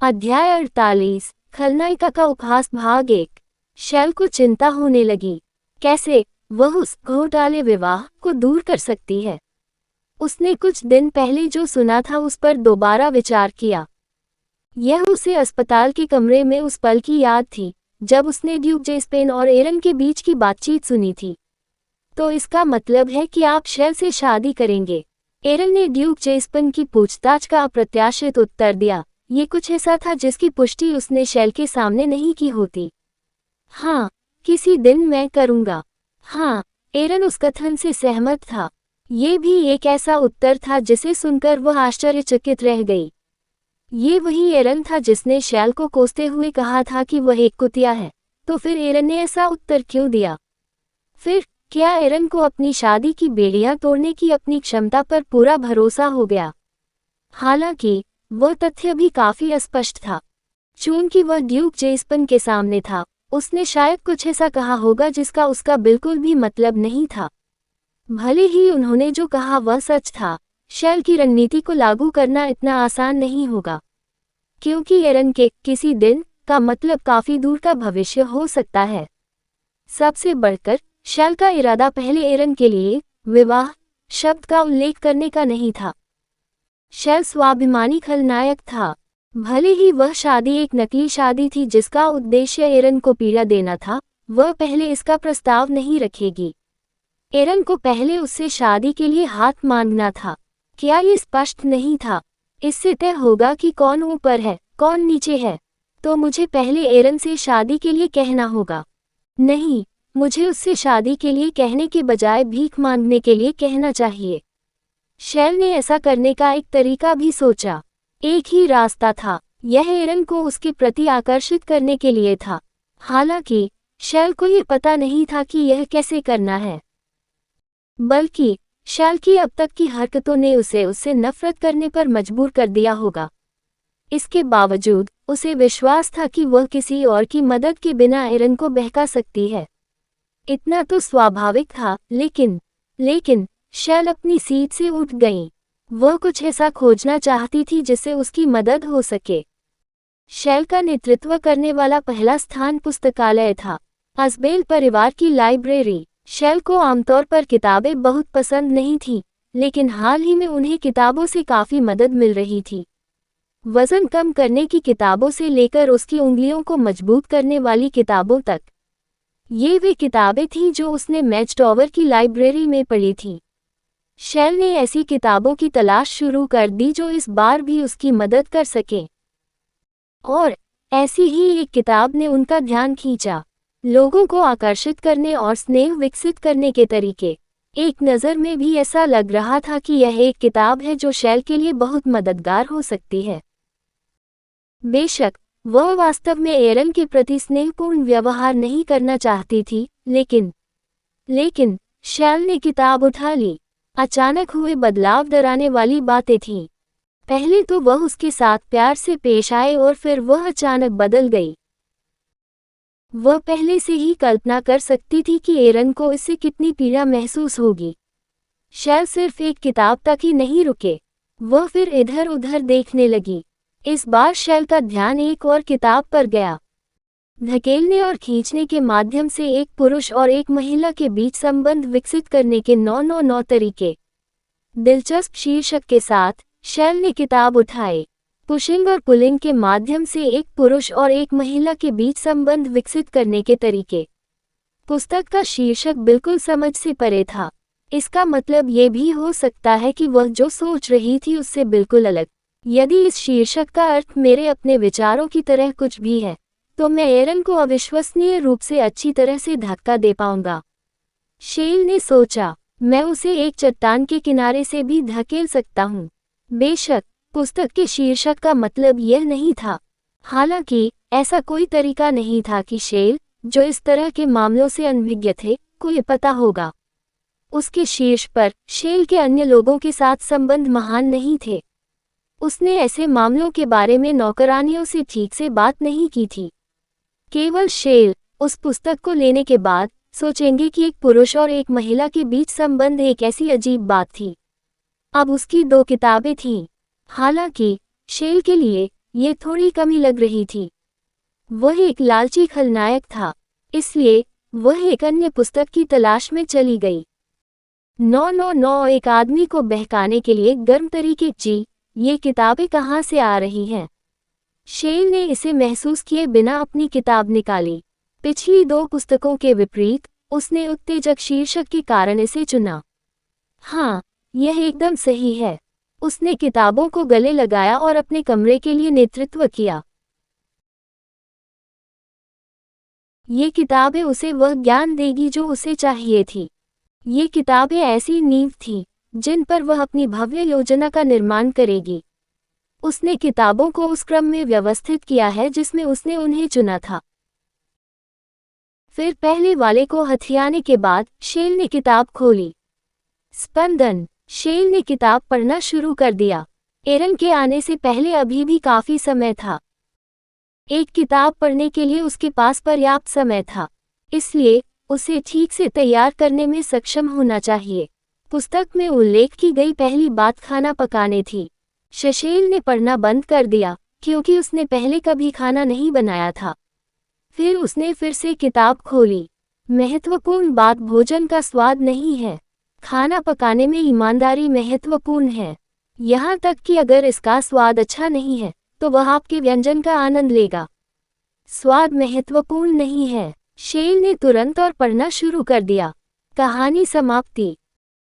अध्याय 48 खलनायिका का उपहास भाग 1। शैल को चिंता होने लगी, कैसे वह उस घोटाले विवाह को दूर कर सकती है। उसने कुछ दिन पहले जो सुना था उस पर दोबारा विचार किया। यह उसे अस्पताल के कमरे में उस पल की याद थी जब उसने ड्यूक जेस्पेन और एरन के बीच की बातचीत सुनी थी। तो इसका मतलब है कि आप शैल से शादी करेंगे। एरन ने ड्यूक जेस्पेन की पूछताछ का अप्रत्याशित उत्तर दिया। ये कुछ ऐसा था जिसकी पुष्टि उसने शैल के सामने नहीं की होती। हाँ, किसी दिन मैं करूँगा। हाँ, एरन उस कथन से सहमत था। ये भी एक ऐसा उत्तर था जिसे सुनकर वह आश्चर्यचकित रह गई। ये वही एरन था जिसने शैल को कोसते हुए कहा था कि वह एक कुतिया है। तो फिर एरन ने ऐसा उत्तर क्यों दिया? फिर क्या एरन को अपनी शादी की बेड़ियां तोड़ने की अपनी क्षमता पर पूरा भरोसा हो गया? हालांकि वह तथ्य भी काफी अस्पष्ट था। चूंकि वह ड्यूक जेस्पेन के सामने था, उसने शायद कुछ ऐसा कहा होगा जिसका उसका बिल्कुल भी मतलब नहीं था। भले ही उन्होंने जो कहा वह सच था, शैल की रणनीति को लागू करना इतना आसान नहीं होगा, क्योंकि एरन के किसी दिन का मतलब काफी दूर का भविष्य हो सकता है। सबसे बढ़कर शैल का इरादा पहले एरन के लिए विवाह शब्द का उल्लेख करने का नहीं था। शैल स्वाभिमानी खलनायक था। भले ही वह शादी एक नकली शादी थी जिसका उद्देश्य एरन को पीड़ा देना था, वह पहले इसका प्रस्ताव नहीं रखेगी। एरन को पहले उससे शादी के लिए हाथ मांगना था। क्या ये स्पष्ट नहीं था? इससे तय होगा कि कौन ऊपर है, कौन नीचे है। तो मुझे पहले एरन से शादी के लिए कहना होगा। नहीं, मुझे उससे शादी के लिए कहने के बजाय भीख मांगने के लिए कहना चाहिए। शैल ने ऐसा करने का एक तरीका भी सोचा। एक ही रास्ता था, यह एरन को उसके प्रति आकर्षित करने के लिए था। हालांकि शैल को ये पता नहीं था कि यह कैसे करना है। बल्कि शैल की अब तक की हरकतों ने उसे उससे नफरत करने पर मजबूर कर दिया होगा। इसके बावजूद उसे विश्वास था कि वह किसी और की मदद के बिना एरन को बहका सकती है। इतना तो स्वाभाविक था, लेकिन शैल अपनी सीट से उठ गई। वह कुछ ऐसा खोजना चाहती थी जिससे उसकी मदद हो सके। शैल का नेतृत्व करने वाला पहला स्थान पुस्तकालय था, अस्बेल परिवार की लाइब्रेरी। शैल को आमतौर पर किताबें बहुत पसंद नहीं थीं, लेकिन हाल ही में उन्हें किताबों से काफ़ी मदद मिल रही थी। वज़न कम करने की किताबों से लेकर उसकी उंगलियों को मजबूत करने वाली किताबों तक। ये वे किताबें थीं जो उसने मैचटॉवर की लाइब्रेरी में पढ़ी थीं। शैल ने ऐसी किताबों की तलाश शुरू कर दी जो इस बार भी उसकी मदद कर सके। और ऐसी ही एक किताब ने उनका ध्यान खींचा। लोगों को आकर्षित करने और स्नेह विकसित करने के तरीके। एक नज़र में भी ऐसा लग रहा था कि यह एक किताब है जो शैल के लिए बहुत मददगार हो सकती है। बेशक वह वास्तव में एरन के प्रति स्नेहपूर्ण व्यवहार नहीं करना चाहती थी, लेकिन शैल ने किताब उठा ली। अचानक हुए बदलाव डराने वाली बातें थीं। पहले तो वह उसके साथ प्यार से पेश आए और फिर वह अचानक बदल गई। वह पहले से ही कल्पना कर सकती थी कि एरन को इससे कितनी पीड़ा महसूस होगी। शैल सिर्फ एक किताब तक ही नहीं रुके, वह फिर इधर उधर देखने लगी। इस बार शैल का ध्यान एक और किताब पर गया। धकेलने और खींचने के माध्यम से एक पुरुष और एक महिला के बीच संबंध विकसित करने के 999 तरीके। दिलचस्प शीर्षक के साथ शैल ने किताब उठाई। पुशिंग और पुलिंग के माध्यम से एक पुरुष और एक महिला के बीच संबंध विकसित करने के तरीके। पुस्तक का शीर्षक बिल्कुल समझ से परे था। इसका मतलब ये भी हो सकता है कि वह जो सोच रही थी उससे बिल्कुल अलग। यदि इस शीर्षक का अर्थ मेरे अपने विचारों की तरह कुछ भी है, तो मैं एरन को अविश्वसनीय रूप से अच्छी तरह से धक्का दे पाऊंगा। शैल ने सोचा, मैं उसे एक चट्टान के किनारे से भी धकेल सकता हूँ। बेशक पुस्तक के शीर्षक का मतलब यह नहीं था। हालांकि ऐसा कोई तरीका नहीं था कि शैल, जो इस तरह के मामलों से अनभिज्ञ थे, को ये पता होगा। उसके शीर्ष पर शैल के अन्य लोगों के साथ संबंध महान नहीं थे। उसने ऐसे मामलों के बारे में नौकरानियों से ठीक से बात नहीं की थी। केवल शैल उस पुस्तक को लेने के बाद सोचेंगे कि एक पुरुष और एक महिला के बीच संबंध एक ऐसी अजीब बात थी। अब उसकी 2 किताबें थीं। हालांकि शैल के लिए ये थोड़ी कमी लग रही थी। वह एक लालची खलनायक था, इसलिए वह एक अन्य पुस्तक की तलाश में चली गई। 999 एक आदमी को बहकाने के लिए गर्म तरीके। जी, ये किताबें कहाँ से आ रही हैं? शेल ने इसे महसूस किए बिना अपनी किताब निकाली। पिछली 2 पुस्तकों के विपरीत, उसने उत्तेजक शीर्षक के कारण इसे चुना। हाँ, यह एकदम सही है। उसने किताबों को गले लगाया और अपने कमरे के लिए नेतृत्व किया। ये किताबें उसे वह ज्ञान देगी जो उसे चाहिए थी। ये किताबें ऐसी नींव थी, जिन पर वह अपनी भव्य योजना का निर्माण करेगी। उसने किताबों को उस क्रम में व्यवस्थित किया है जिसमें उसने उन्हें चुना था। फिर पहले वाले को हथियाने के बाद, शेल ने किताब खोली। स्पंदन। शेल ने किताब पढ़ना शुरू कर दिया। एरन के आने से पहले अभी भी काफी समय था। एक किताब पढ़ने के लिए उसके पास पर्याप्त समय था, इसलिए उसे ठीक से तैयार करने में सक्षम होना चाहिए। पुस्तक में उल्लेख की गई पहली बात खाना पकाने थी। शेल ने पढ़ना बंद कर दिया, क्योंकि उसने पहले कभी खाना नहीं बनाया था। फिर उसने फिर से किताब खोली। महत्वपूर्ण बात भोजन का स्वाद नहीं है। खाना पकाने में ईमानदारी महत्वपूर्ण है। यहाँ तक कि अगर इसका स्वाद अच्छा नहीं है, तो वह आपके व्यंजन का आनंद लेगा। स्वाद महत्वपूर्ण नहीं है। शेल ने तुरंत और पढ़ना शुरू कर दिया। कहानी समाप्ति।